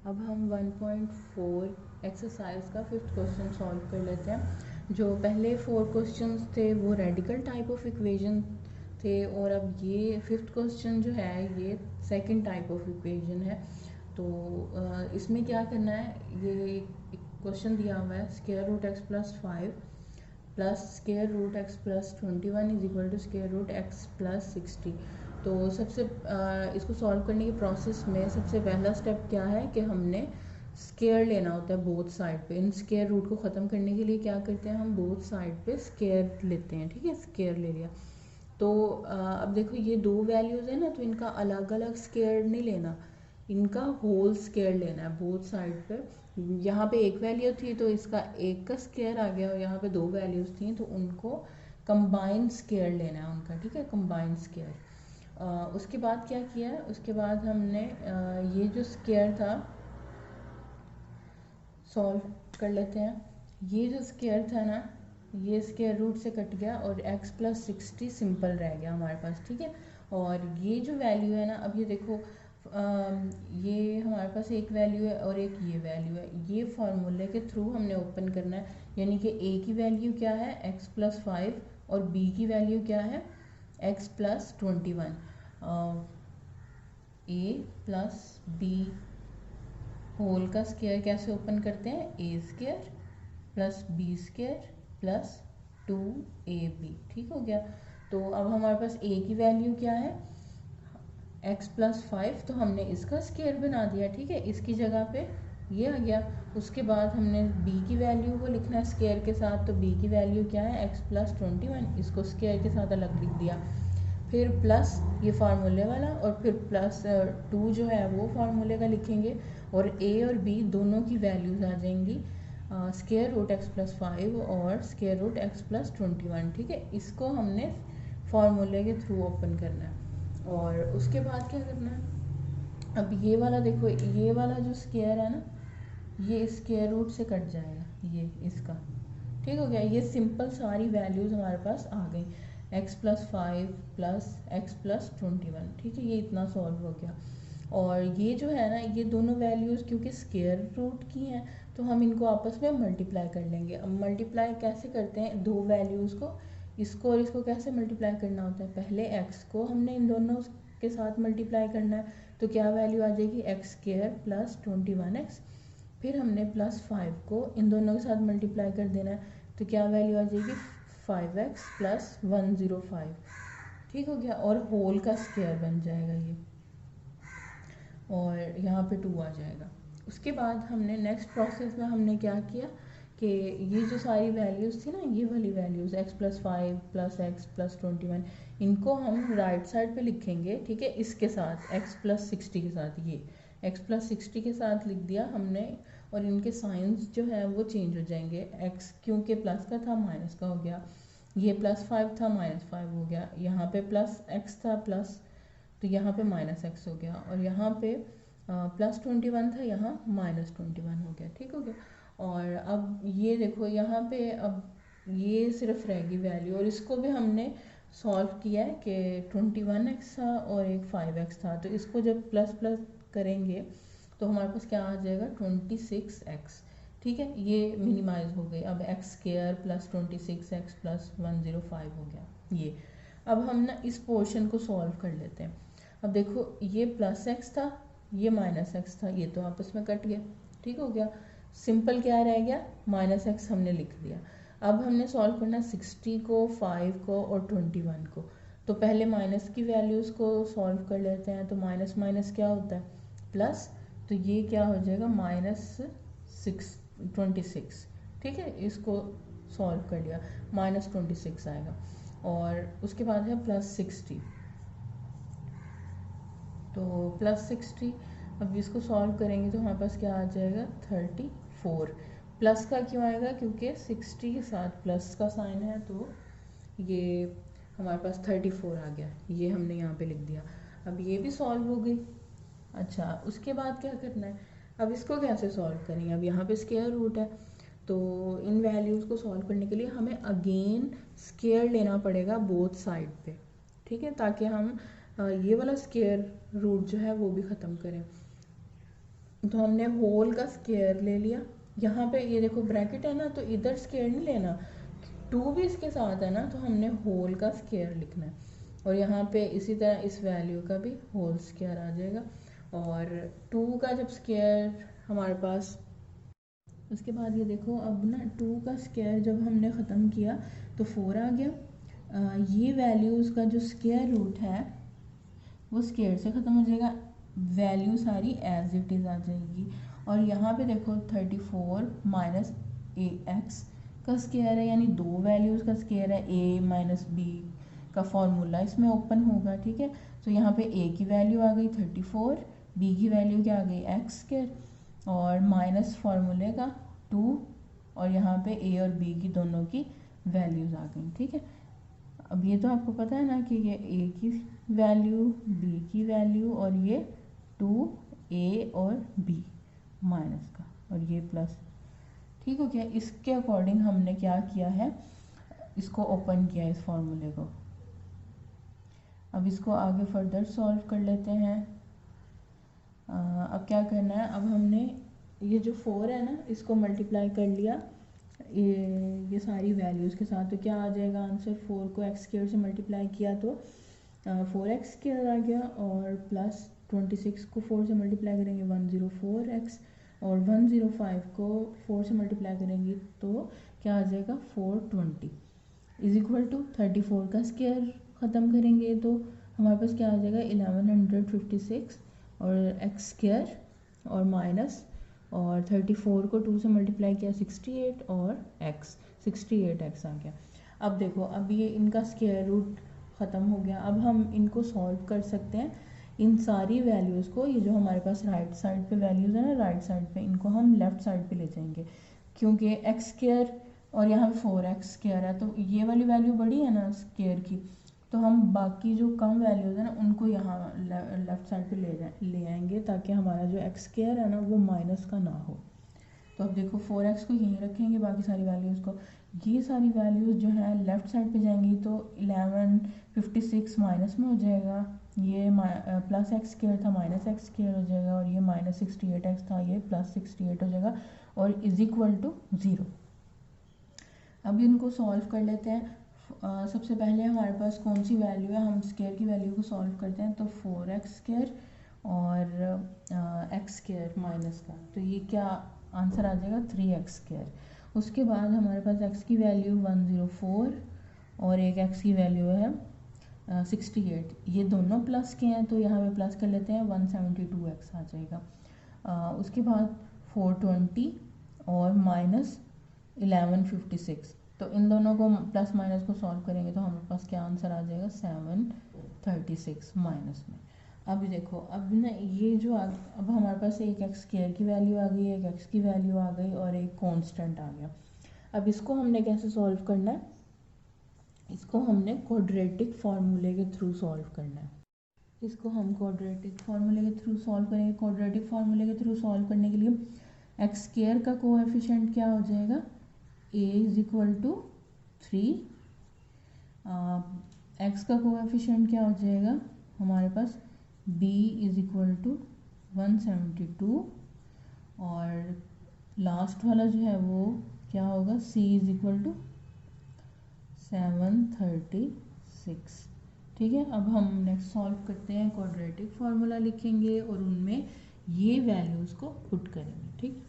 अब हम 1.4 एक्सरसाइज का 5th क्वेश्चन सॉल्व कर लेते हैं। जो पहले 4 क्वेश्चंस थे वो रेडिकल टाइप ऑफ इक्वेशन थे, और अब ये 5th क्वेश्चन जो है ये सेकंड टाइप ऑफ इक्वेशन है। तो इसमें क्या करना है, ये एक क्वेश्चन दिया हुआ है square root x plus 5 plus square root x plus 21 is equal to square root x plus 60। तो सबसे इसको सॉल्व करने के प्रोसेस में सबसे पहला स्टेप क्या है कि हमने स्क्वायर लेना होता है बोथ साइड पे। इन स्क्वायर रूट को ख़त्म करने के लिए क्या करते हैं, हम बोथ साइड पे स्क्वायर लेते हैं। ठीक है, स्क्वायर ले लिया। तो अब देखो ये दो वैल्यूज़ है ना, तो इनका अलग अलग स्क्वायर नहीं लेना, इनका होल स्क्वायर लेना है बोथ साइड पे। यहाँ पे एक वैल्यू थी तो इसका एक का स्क्वायर आ गया, और यहाँ पे दो वैल्यूज़ थी तो उनको कंबाइन स्क्वायर लेना है उनका। ठीक है, कंबाइन स्क्वायर। उसके बाद क्या किया है, उसके बाद हमने ये जो स्क्वायर था सॉल्व कर लेते हैं। ये जो स्क्वायर था ना, ये स्क्वायर रूट से कट गया और x प्लस 60 सिंपल रह गया हमारे पास। ठीक है, और ये जो वैल्यू है ना, अब ये देखो ये हमारे पास एक वैल्यू है और एक ये वैल्यू है। ये फार्मूले के थ्रू हमने ओपन करना है, यानी कि a की वैल्यू क्या है x प्लस 5 और b की वैल्यू क्या है x plus 21। a plus b whole का स्क्वायर कैसे ओपन करते हैं, a square plus b square plus 2ab। ठीक हो गया। तो अब हमारे पास a की वैल्यू क्या है x प्लस 5, तो हमने इसका स्क्वायर बना दिया। ठीक है, इसकी जगह पे ये आ गया। उसके बाद हमने b की वैल्यू को लिखना है स्क्वायर के साथ, तो b की वैल्यू क्या है x प्लस 21, इसको स्क्वायर के साथ अलग लिख दिया। फिर प्लस ये फार्मूले वाला, और फिर प्लस 2 जो है वो फार्मूले का लिखेंगे, और a और b दोनों की वैल्यूज आ जाएंगी स्क्वायर रूट एक्स प्लस 5 और स्क्वायर रूट एक्स प्लस 21। ठीक है, इसको हमने फार्मूले के थ्रू ओपन करना है। और उसके बाद क्या करना है, अब ये वाला देखो, ये वाला जो स्क्वायर है ना, ये स्क्वायर रूट से कट जाएगा, ये इसका। ठीक हो गया, ये सिंपल सारी वैल्यूज़ हमारे पास आ गई, x plus 5 plus x plus 21। ठीक है, ये इतना सॉल्व हो गया। और ये जो है ना, ये दोनों वैल्यूज़ क्योंकि स्क्वायर रूट की हैं तो हम इनको आपस में मल्टीप्लाई कर लेंगे। अब मल्टीप्लाई कैसे करते हैं, दो वैल्यूज़ को, इसको और इसको कैसे मल्टीप्लाई करना होता है, पहले x को हमने इन दोनों के साथ मल्टीप्लाई करना है, तो क्या वैल्यू आ जाएगी एक्स स्क्वायर प्लस 21x। फिर हमने प्लस 5 को इन दोनों के साथ मल्टीप्लाई कर देना है, तो क्या वैल्यू आ जाएगी 5x प्लस 105। ठीक हो गया, और होल का स्क्वायर बन जाएगा ये, और यहाँ पे 2 आ जाएगा। उसके बाद हमने नेक्स्ट प्रोसेस में हमने क्या किया कि ये जो सारी वैल्यूज़ थी ना, ये वाली values x plus 5 plus x plus 21, इनको हम राइट साइड पे लिखेंगे। ठीक है, इसके साथ x प्लस 60 के साथ, ये x प्लस 60 के साथ लिख दिया हमने, और इनके साइंस जो है वो चेंज हो जाएंगे। x क्योंकि प्लस का था माइनस का हो गया, ये प्लस 5 था माइनस 5 हो गया, यहाँ पे प्लस x था प्लस, तो यहाँ पे माइनस एक्स हो गया, और यहाँ पे प्लस 21 था, यहाँ माइनस 21 हो गया। ठीक हो गया। और अब ये देखो यहाँ पे अब ये सिर्फ रहेगी वैल्यू, और इसको भी हमने सॉल्व किया है कि 21x था और एक 5x था, तो इसको जब प्लस प्लस करेंगे तो हमारे पास क्या आ जाएगा 26x। ठीक है, ये मिनिमाइज हो गई। अब x square plus 26x plus 105 हो गया ये। अब हम ना इस पोर्शन को सॉल्व कर लेते हैं। अब देखो ये प्लस एक्स था, ये माइनस एक्स था, ये तो आपस में कट गया। ठीक हो गया, सिंपल क्या रह गया, माइनस एक्स हमने लिख दिया। अब हमने सॉल्व करना 60 को, 5 को और 21 को। तो पहले माइनस की वैल्यूज़ को सॉल्व कर लेते हैं, तो माइनस माइनस क्या होता है प्लस, तो ये क्या हो जाएगा -26। ठीक है, इसको सॉल्व कर लिया, -26 आएगा। और उसके बाद है प्लस 60, तो प्लस 60, अब इसको सॉल्व करेंगे तो हमारे पास क्या आ जाएगा 34। प्लस का क्यों आएगा, क्योंकि 60 के साथ प्लस का साइन है, तो ये हमारे पास 34 आ गया, ये हमने यहाँ पे लिख दिया। अब ये भी सॉल्व हो गई। अच्छा, उसके बाद क्या करना है, अब इसको कैसे सॉल्व करेंगे, अब यहाँ पे स्क्वायर रूट है, तो इन वैल्यूज़ को सॉल्व करने के लिए हमें अगेन स्क्वायर लेना पड़ेगा बोथ साइड पे। ठीक है, ताकि हम ये वाला स्क्वायर रूट जो है वो भी ख़त्म करें। तो हमने होल का स्क्वायर ले लिया, यहाँ पे ये देखो ब्रैकेट है ना, तो इधर स्क्वायर नहीं लेना, 2 भी इसके साथ है ना, तो हमने होल का स्क्वायर लिखना है। और यहाँ पे इसी तरह इस वैल्यू का भी होल स्क्वायर आ जाएगा। और 2 का जब स्क्वायर हमारे पास, उसके बाद ये देखो अब ना 2 का स्क्वायर जब हमने ख़त्म किया तो 4 आ गया। ये वैल्यूज़ का जो स्क्वायर रूट है वो स्क्वायर से ख़त्म हो जाएगा, वैल्यू सारी एज इट इज़ आ जाएगी। और यहाँ पे देखो 34 माइनस ए एक्स का स्क्वायर है, यानी 2 वैल्यूज़ का स्क्वायर है, ए माइनस बी का फॉर्मूला इसमें ओपन होगा, ठीक है। तो यहाँ पे ए की वैल्यू आ गई 34, बी की वैल्यू क्या आ गई एक्स स्क्वायर, और माइनस फार्मूले का 2, और यहाँ पे ए और बी की दोनों की वैल्यूज़ आ गई, ठीक है। अब ये तो आपको पता है ना कि ये ए की वैल्यू, बी की वैल्यू, और ये 2 ए और बी माइनस का, और ये प्लस, ठीक हो गया। इसके अकॉर्डिंग हमने क्या किया है, इसको ओपन किया इस फॉर्मूले को। अब इसको आगे फर्दर सॉल्व कर लेते हैं। अब क्या करना है, अब हमने ये जो 4 है ना, इसको मल्टीप्लाई कर लिया ये सारी वैल्यूज़ के साथ, तो क्या आ जाएगा आंसर, 4 को एक्स स्क्वायर से मल्टीप्लाई किया तो 4x स्क्वायर आ गया, और प्लस 26 को 4 से मल्टीप्लाई करेंगे 104x, और 105 को 4 से मल्टीप्लाई करेंगे तो क्या आ जाएगा 420 इज इक्वल टू 34 का स्क्वायर ख़त्म करेंगे तो हमारे पास क्या आ जाएगा 1156, और एक्स स्क्वायर और माइनस, और 34 को 2 से मल्टीप्लाई किया 68, और x 68x आ गया। अब देखो अब ये इनका स्क्वायर रूट ख़त्म हो गया। अब हम इनको सॉल्व कर सकते हैं, इन सारी वैल्यूज़ को, ये जो हमारे पास राइट साइड पे वैल्यूज़ है ना, राइट साइड पे, इनको हम लेफ़्ट साइड पे ले जाएंगे, क्योंकि एक्स स्क्वायर और यहाँ 4x स्क्वायर है, तो ये वाली वैल्यू बड़ी है ना स्क्वायर की, तो हम बाकी जो कम वैल्यूज़ है ना उनको यहाँ लेफ़्ट साइड पे ले आएंगे, ताकि हमारा जो एक्स स्क्वायर है ना वो माइनस का ना हो। तो अब देखो 4x को यहीं रखेंगे, बाकी सारी वैल्यूज़ को, ये सारी वैल्यूज़ जो है लेफ़्ट साइड पे जाएंगी, तो 1156 माइनस में हो जाएगा, ये प्लस एक्स स्क्वायर था माइनस एक्स स्क्वायर हो जाएगा, और ये माइनस 68x था ये प्लस 68 हो जाएगा, और इज इक्वल टू 0। अब इनको सॉल्व कर लेते हैं। सबसे पहले हमारे पास कौन सी वैल्यू है, हम स्क्वायर की वैल्यू को सॉल्व करते हैं, तो 4x स्क्वायर और एक्स स्क्वायर माइनस का, तो ये क्या आंसर आ जाएगा 3x स्क्वायर। उसके बाद हमारे पास x की वैल्यू 104 और एक x की वैल्यू है 68, ये दोनों प्लस के हैं तो यहाँ पे प्लस कर लेते हैं, 172x आ जाएगा। उसके बाद 420 और माइनस 1156, तो इन दोनों को प्लस माइनस को सॉल्व करेंगे तो हमारे पास क्या आंसर आ जाएगा 736 माइनस में। अब देखो अब ना ये जो अब हमारे पास एक एक्स स्क्वायर की वैल्यू आ गई, एक एक्स की वैल्यू आ गई, और एक कांस्टेंट आ गया। अब इसको हमने कैसे सॉल्व करना है, इसको हमने क्वाड्रेटिक फार्मूले के थ्रू सॉल्व करना है। इसको हम क्वाड्रेटिक फार्मूले के थ्रू सॉल्व करेंगे। क्वाड्रेटिक फार्मूले के थ्रू सॉल्व करने के लिए एक्स स्क्वायर का कोएफिशिएंट क्या हो जाएगा, a is equal to 3, x का कोएफिशिएंट क्या हो जाएगा हमारे पास, b इज इक्वल टू 172, और लास्ट वाला जो है वो क्या होगा, c इज इक्वल टू 736। ठीक है, अब हम नेक्स्ट सॉल्व करते हैं, क्वाड्रेटिक फार्मूला लिखेंगे और उनमें ये वैल्यूज़ को पुट करेंगे। ठीक,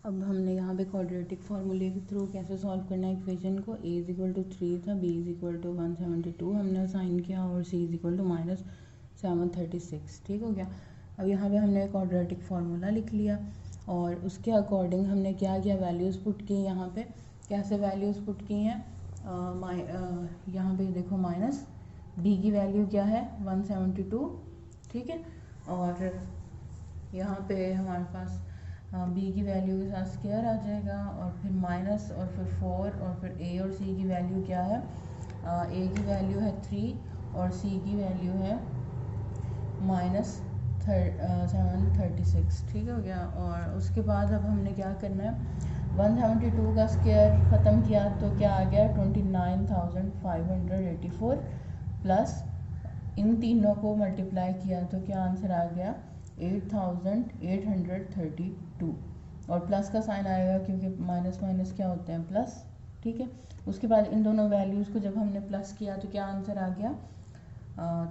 अब हमने यहाँ पे क्वाड्रेटिक फार्मूले के थ्रू कैसे सॉल्व करना है इक्वेशन को, a इज इक्वल टू 3 था, b इज इक्वल टू 172 हमने असाइन किया, और c is equal to minus 736। ठीक हो गया। अब यहाँ पे हमने क्वाड्रेटिक फार्मूला लिख लिया, और उसके अकॉर्डिंग हमने क्या किया, वैल्यूज़ पुट की। यहाँ पे कैसे वैल्यूज़ पुट की हैं, यहाँ पे देखो माइनस b की वैल्यू क्या है 172, ठीक है, और यहाँ पे हमारे पास b की वैल्यू के साथ स्क्वायर आ जाएगा, और फिर माइनस, और फिर 4, और फिर a और c की वैल्यू क्या है, a की वैल्यू है 3 और c की वैल्यू है माइनस 736। ठीक हो गया। और उसके बाद अब हमने क्या करना है, 172 का स्क्वायर ख़त्म किया तो क्या आ गया 29,584, प्लस इन तीनों को मल्टीप्लाई किया तो क्या आंसर आ गया 8832 और प्लस का साइन आएगा क्योंकि माइनस माइनस क्या होते हैं प्लस, ठीक है। उसके बाद इन दोनों वैल्यूज़ को जब हमने प्लस किया तो क्या आंसर आ गया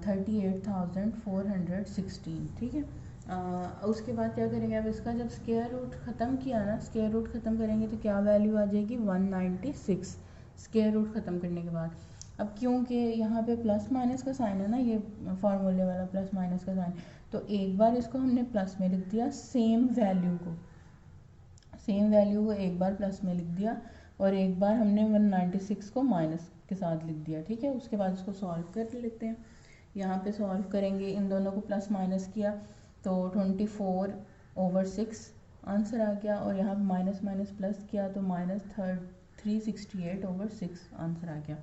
38,416, ठीक है। उसके बाद क्या करेंगे, अब इसका जब स्क्वायर रूट ख़त्म किया ना, स्क्वायर रूट ख़त्म करेंगे तो क्या वैल्यू आ जाएगी 196 स्क्वायर रूट ख़त्म करने के बाद। अब क्योंकि यहाँ पे प्लस माइनस का साइन है ना, ये फार्मूले वाला प्लस माइनस का साइन, तो एक बार इसको हमने प्लस में लिख दिया, सेम वैल्यू को एक बार प्लस में लिख दिया और एक बार हमने 196 को माइनस के साथ लिख दिया, ठीक है। उसके बाद इसको सॉल्व कर लेते हैं। यहाँ पे सॉल्व करेंगे, इन दोनों को प्लस माइनस किया तो 24/6 आंसर आ गया और यहाँ पे माइनस माइनस प्लस किया तो -368/6 आंसर आ गया।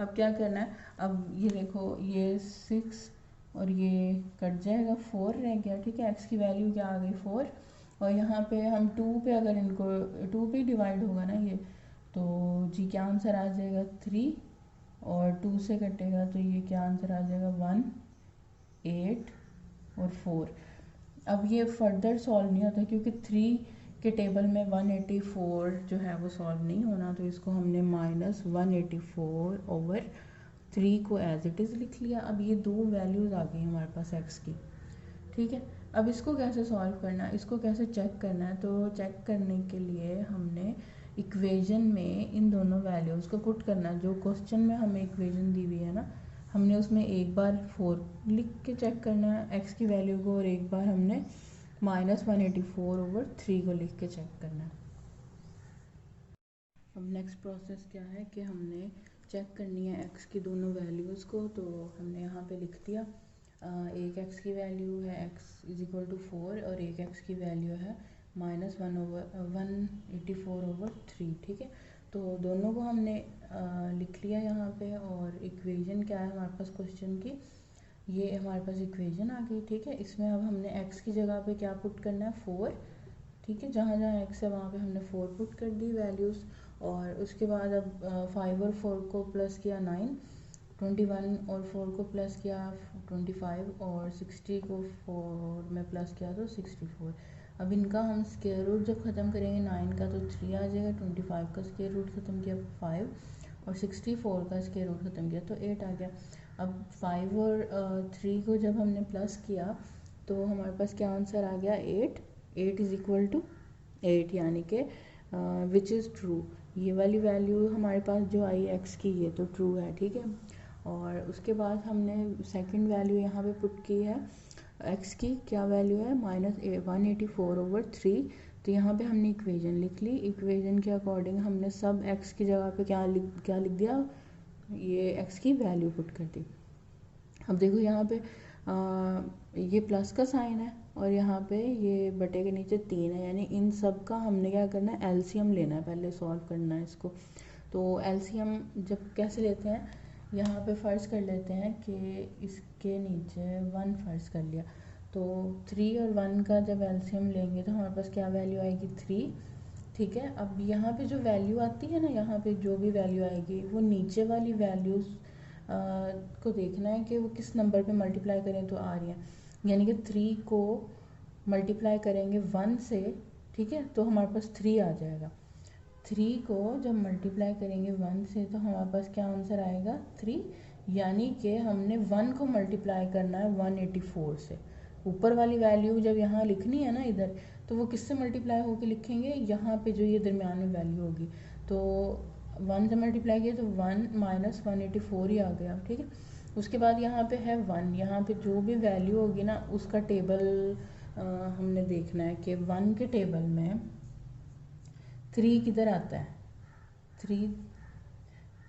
अब क्या करना है, अब ये देखो ये 6 और ये कट जाएगा, 4 रह गया, ठीक है। एक्स की वैल्यू क्या आ गई 4 और यहाँ पे हम 2 पे अगर इनको 2 पे डिवाइड होगा ना ये, तो जी क्या आंसर आ जाएगा 3 और 2 से कटेगा तो ये क्या आंसर आ जाएगा 1, 8 और 4। अब ये फर्दर सॉल्व नहीं होता क्योंकि 3 के टेबल में 184 जो है वो सॉल्व नहीं होना, तो इसको हमने -184/3 को एज इट इज़ लिख लिया। अब ये दो वैल्यूज़ आ गई हमारे पास एक्स की, ठीक है। अब इसको कैसे सॉल्व करना है, इसको कैसे चेक करना है, तो चेक करने के लिए हमने इक्वेशन में इन दोनों वैल्यूज़ को पुट करना है। जो क्वेश्चन में हमें इक्वेशन दी हुई है ना, हमने उसमें एक बार 4 लिख के चेक करना है एक्स की वैल्यू को और एक बार हमने -184/3 को लिख के चेक करना है। अब नेक्स्ट प्रोसेस क्या है कि हमने चेक करनी है एक्स की दोनों वैल्यूज़ को, तो हमने यहाँ पे लिख दिया एक एक्स की वैल्यू है x = 4 और एक एक्स की वैल्यू है -184/3, ठीक है। तो दोनों को हमने लिख लिया यहाँ पे और इक्वेशन क्या है हमारे पास क्वेश्चन की, ये हमारे पास इक्वेशन आ गई, ठीक है। इसमें अब हमने x की जगह पे क्या पुट करना है 4, ठीक है। जहाँ जहाँ x है वहाँ पे हमने 4 पुट कर दी वैल्यूज़ और उसके बाद अब 5 और 4 को प्लस किया 9, 21 और 4 को प्लस किया 25 और 60 को 4 में प्लस किया तो 64। अब इनका हम स्क्वायर रूट जब ख़त्म करेंगे 9 का तो 3 आ जाएगा, 25 का स्क्वायर रूट ख़त्म किया 5 और 64 का स्क्वायर रूट ख़त्म किया तो 8 आ गया। अब 5 और 3 को जब हमने प्लस किया तो हमारे पास क्या आंसर आ गया 8 = 8 यानी कि विच इज़ ट्रू। ये वाली वैल्यू हमारे पास जो आई एक्स की ये तो ट्रू है, ठीक है। और उसके बाद हमने सेकंड वैल्यू यहाँ पे पुट की है एक्स की, क्या वैल्यू है -184/3। तो यहाँ पे हमने इक्वेशन लिख ली, इक्वेशन के अकॉर्डिंग हमने सब एक्स की जगह पे क्या लिख दिया, ये एक्स की वैल्यू पुट कर दी। अब देखो यहाँ पे ये प्लस का साइन है और यहाँ पे ये बटे के नीचे 3 है, यानी इन सब का हमने क्या करना है एलसीएम लेना है, पहले सॉल्व करना है इसको। तो एलसीएम जब कैसे लेते हैं, यहाँ पे फ़र्ज़ कर लेते हैं कि इसके नीचे 1 फ़र्ज़ कर लिया, तो 3 और 1 का जब एलसीएम लेंगे तो हमारे पास क्या वैल्यू आएगी 3, ठीक है। अब यहाँ पे जो वैल्यू आती है ना, यहाँ पे जो भी वैल्यू आएगी वो नीचे वाली वैल्यूज़ को देखना है कि वो किस नंबर पे मल्टीप्लाई करें तो आ रही हैं, यानी कि 3 को मल्टीप्लाई करेंगे 1 से, ठीक है, तो हमारे पास 3 आ जाएगा। 3 को जब मल्टीप्लाई करेंगे 1 से तो हमारे पास क्या आंसर आएगा 3, यानी कि हमने 1 को मल्टीप्लाई करना है 184 से। ऊपर वाली वैल्यू जब यहाँ लिखनी है ना इधर, तो वो किससे मल्टीप्लाई होकर लिखेंगे, यहाँ पे जो ये दरमियान में वैल्यू होगी, तो 1 से मल्टीप्लाई किया तो 1 - 184 ही आ गया, ठीक है। उसके बाद यहाँ पे है 1, यहाँ पे जो भी वैल्यू होगी ना उसका टेबल हमने देखना है कि 1 के टेबल में 3 किधर आता है,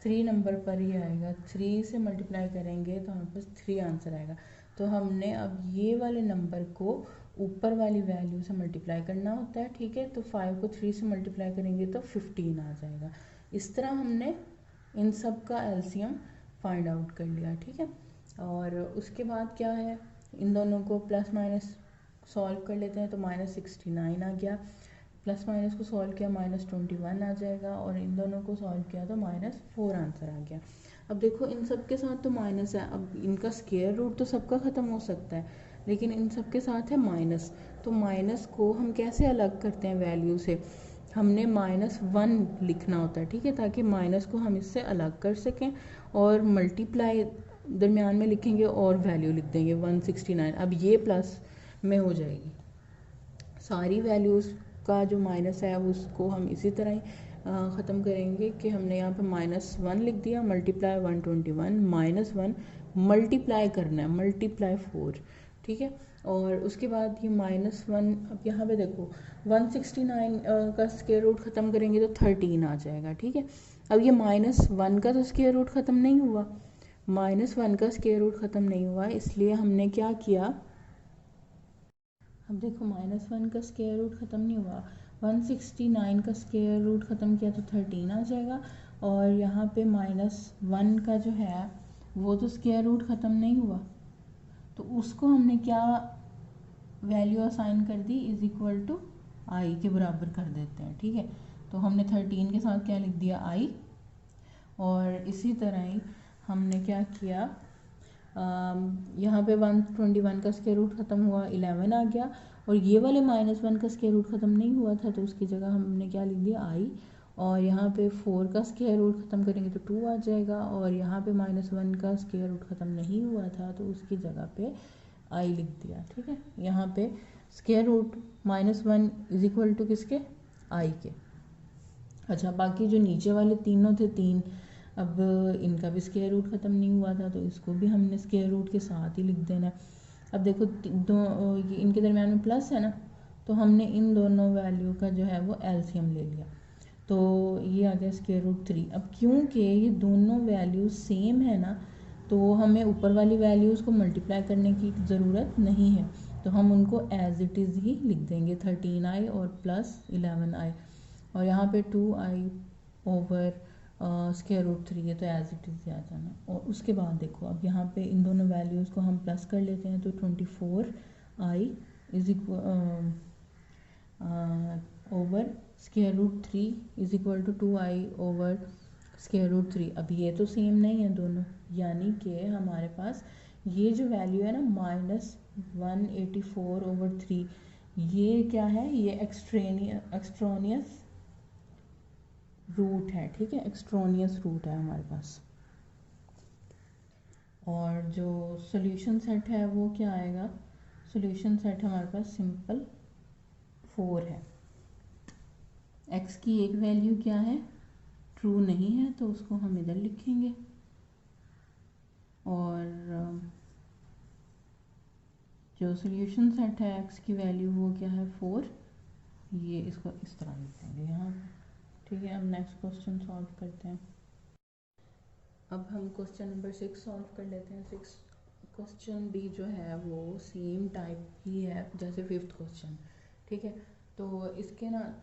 3 नंबर पर ही आएगा। 3 से मल्टीप्लाई करेंगे तो हमारे पास 3 आंसर आएगा। तो हमने अब ये वाले नंबर को ऊपर वाली वैल्यू से मल्टीप्लाई करना होता है, ठीक है। तो 5 को 3 से मल्टीप्लाई करेंगे तो 15 आ जाएगा। इस तरह हमने इन सब का एलसीएम फाइंड आउट कर लिया, ठीक है। और उसके बाद क्या है, इन दोनों को प्लस माइनस सॉल्व कर लेते हैं तो -69 आ गया, प्लस माइनस को सॉल्व किया -21 आ जाएगा और इन दोनों को सॉल्व किया तो -4 आंसर आ गया। अब देखो इन सब के साथ तो माइनस है, अब इनका स्क्वायर रूट तो सबका ख़त्म हो सकता है, लेकिन इन सब के साथ है माइनस। तो माइनस को हम कैसे अलग करते हैं वैल्यू से, हमने -1 लिखना होता है, ठीक है, ताकि माइनस को हम इससे अलग कर सकें, और मल्टीप्लाई दरमियान में लिखेंगे और वैल्यू लिख देंगे 169। अब ये प्लस में हो जाएगी, सारी वैल्यूज़ का जो माइनस है उसको हम इसी तरह ही ख़त्म करेंगे कि हमने यहाँ पे -1 लिख दिया, मल्टीप्लाई 121, -1 मल्टीप्लाई करना है, मल्टीप्लाई 4, ठीक है। और उसके बाद ये -1, अब यहाँ पे देखो 169 का स्क्वायर रूट ख़त्म करेंगे तो 13 आ जाएगा, ठीक है। अब ये -1 का तो स्क्वायर रूट ख़त्म नहीं हुआ, -1 का स्क्वायर रूट ख़त्म नहीं हुआ, इसलिए हमने क्या किया, अब देखो -1 का स्क्वायर रूट ख़त्म नहीं हुआ, 169 का स्क्वायर रूट ख़त्म किया तो 13 आ जाएगा, और यहाँ पे -1 का जो है वो तो स्क्वायर रूट ख़त्म नहीं हुआ, तो उसको हमने क्या वैल्यू असाइन कर दी, इज़ इक्वल टू आई के बराबर कर देते हैं, ठीक है। तो हमने 13 के साथ क्या लिख दिया, आई, और इसी तरह ही हमने क्या किया, यहाँ पे 121 का स्क्वायर रूट ख़त्म हुआ, 11 आ गया, और ये वाले -1 का स्क्वायर रूट ख़त्म नहीं हुआ था तो उसकी जगह हमने क्या लिख दिया, आई, और यहाँ पे 4 का स्क्वायर रूट ख़त्म करेंगे तो 2 आ जाएगा, और यहाँ पे -1 का स्क्वायर रूट ख़त्म नहीं हुआ था तो उसकी जगह पे आई लिख दिया, ठीक है। यहाँ पे square root -1 is equal to किसके, आई के। अच्छा, बाकी जो नीचे वाले तीनों थे 3, अब इनका भी स्क्वायर रूट ख़त्म नहीं हुआ था तो इसको भी हमने स्क्वायर रूट के साथ ही लिख देना। अब देखो इनके दरम्यान में प्लस है ना, तो हमने इन दोनों वैल्यू का जो है वो एलसीएम ले लिया, तो ये आ गया स्क्वायर रूट 3। अब क्योंकि ये दोनों वैल्यूज सेम है ना, तो हमें ऊपर वाली वैल्यूज़ को मल्टीप्लाई करने की ज़रूरत नहीं है, तो हम उनको एज इट इज़ ही लिख देंगे, 13i और प्लस 11i, और यहाँ पे 2i ओवर स्क्वायर रूट 3, ये तो एज इट इज़ आ जाना। और उसके बाद देखो अब यहाँ पे इन दोनों वैल्यूज़ को हम प्लस कर लेते हैं, तो 24i is equal over square root 3 is equal to 2i over square root 3। अब ये तो सेम नहीं है दोनों, यानी कि हमारे पास ये जो वैल्यू है ना -184 ओवर 3, ये क्या है, ये एक्सट्रोनियस रूट है, ठीक है, एक्सट्रोनियस रूट है हमारे पास। और जो सॉल्यूशन सेट है वो क्या आएगा, सॉल्यूशन सेट हमारे पास सिंपल 4 है। x की एक वैल्यू क्या है, ट्रू नहीं है, तो उसको हम इधर लिखेंगे, और जो सॉल्यूशन सेट है x की वैल्यू वो क्या है 4, ये इसको इस तरह लिख देंगे यहाँ, ठीक है। अब नेक्स्ट क्वेश्चन सॉल्व करते हैं। अब हम क्वेश्चन नंबर 6 सॉल्व कर लेते हैं। 6 क्वेश्चन भी जो है वो सेम टाइप ही है जैसे 5th क्वेश्चन, ठीक है। तो इसके ना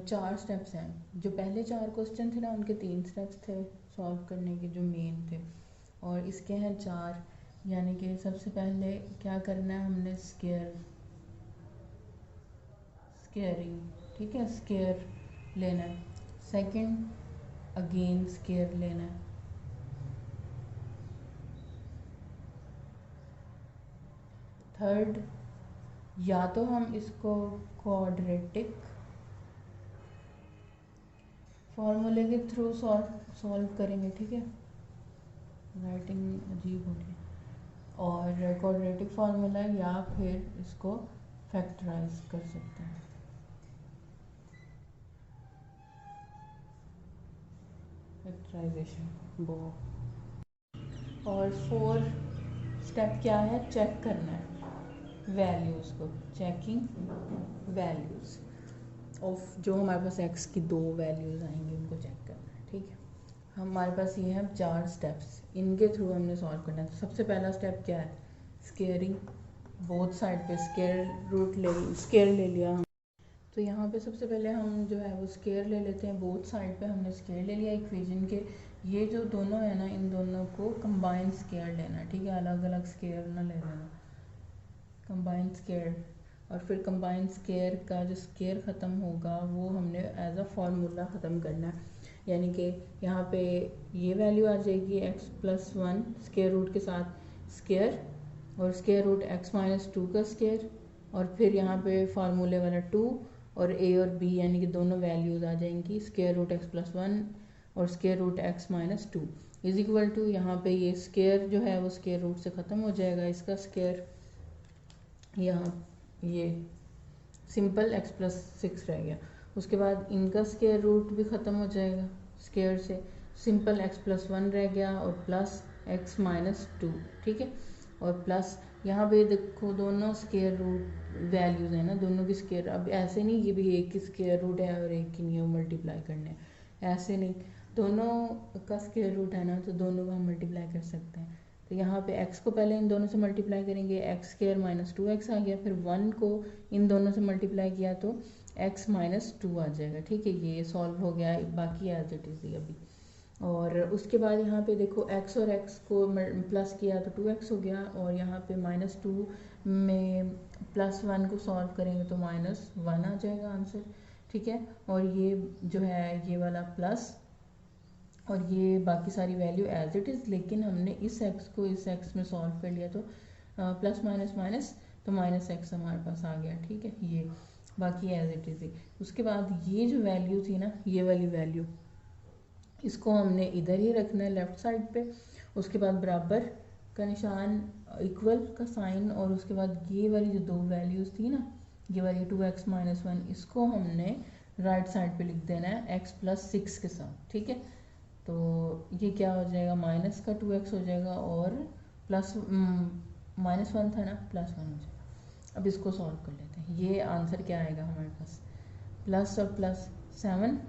4 स्टेप्स हैं, जो पहले 4 क्वेश्चन थे ना उनके 3 स्टेप्स थे सॉल्व करने के जो मेन थे, और इसके हैं 4, यानी कि सबसे पहले क्या करना है, हमने स्केयरिंग, ठीक है, स्केयर लेना है। सेकंड अगेन स्केयर लेना है। थर्ड, या तो हम इसको क्वाड्रेटिक फॉर्मूले के थ्रू सॉल्व करेंगे, ठीक है, राइटिंग अजीब हो गई, और क्वाड्रेटिक फार्मूला, या फिर इसको फैक्टराइज कर सकते हैं। फैक्टराइजेशन वो, और 4 स्टेप क्या है, चेक करना है वैल्यूज़ को, चेकिंग वैल्यूज़ ऑफ जो हमारे पास x की 2 वैल्यूज़ आएंगी उनको चेक करना है, ठीक है। हमारे पास ये है 4 स्टेप्स, इनके थ्रू हमने सॉल्व करना है। तो सबसे पहला स्टेप क्या है, स्केयरिंग, बोथ साइड पे स्केयर ले लिया हम। तो यहाँ पे सबसे पहले हम जो है वो स्केयर ले लेते हैं, बोथ साइड पे हमने स्केयर ले लिया इक्वेशन के। ये जो दोनों है ना, इन दोनों को कंबाइन स्केयर लेना, ठीक है, अलग अलग स्केयर ना ले लेना, कंबाइन स्केयर। और फिर कंबाइन स्केयर का जो स्केयर ख़त्म होगा वो हमने एज अ फार्मूला ख़त्म करना है, यानी कि यहाँ पे ये वैल्यू आ जाएगी x+1 स्केयर रूट के साथ स्केयर और square root x minus two का स्क्वायर, और फिर यहाँ पे फार्मूले वाला 2 और a और b यानी कि दोनों वैल्यूज़ आ जाएंगी, स्क्वायर रूट एक्स प्लस 1 और square root x minus 2 is equal to, यहाँ पे ये स्क्वायर जो है वो स्क्वायर रूट से ख़त्म हो जाएगा, इसका स्क्वायर यहाँ ये सिंपल x प्लस 6 रह गया। उसके बाद इनका स्क्वायर रूट भी ख़त्म हो जाएगा स्क्वायर से, सिंपल x प्लस 1 रह गया और प्लस x माइनस 2, ठीक है। और प्लस यहाँ पे देखो दोनों स्क्वायर रूट वैल्यूज़ है ना, दोनों की स्क्वायर, अब ऐसे नहीं कि भी एक की स्क्वायर रूट है और एक की नहीं, मल्टीप्लाई करने हैं, ऐसे नहीं, दोनों का स्क्वायर रूट है ना, तो दोनों का हम मल्टीप्लाई कर सकते हैं। तो यहाँ पे x को पहले इन दोनों से मल्टीप्लाई करेंगे, एक्स स्क्वायर माइनस 2x आ गया, फिर 1 को इन दोनों से मल्टीप्लाई किया तो x माइनस 2 आ जाएगा, ठीक है। ये सॉल्व हो गया, बाकी एज इट इज़ अभी। और उसके बाद यहाँ पे देखो x और x को प्लस किया तो 2x हो गया, और यहाँ पे माइनस 2 में प्लस 1 को सॉल्व करेंगे तो माइनस 1 आ जाएगा आंसर, ठीक है। और ये जो है ये वाला प्लस, और ये बाकी सारी वैल्यू एज इट इज़, लेकिन हमने इस x को इस x में सॉल्व कर लिया तो प्लस माइनस माइनस तो माइनस x हमारे पास आ गया, ठीक है। ये बाकी एज इट इज़ ही। उसके बाद ये जो वैल्यू थी ना, ये वाली वैल्यू, इसको हमने इधर ही रखना है लेफ़्ट साइड पे। उसके बाद बराबर का निशान, इक्वल का साइन, और उसके बाद ये वाली जो दो वैल्यूज़ थी ना, ये वाली 2x माइनस 1, इसको हमने राइट साइड पे लिख देना है x प्लस 6 के साथ, ठीक है। तो ये क्या हो जाएगा, माइनस का 2x हो जाएगा, और प्लस माइनस 1 था ना, प्लस 1 हो जाएगा। अब इसको सॉल्व कर लेते हैं, ये आंसर क्या आएगा हमारे पास, प्लस और प्लस 7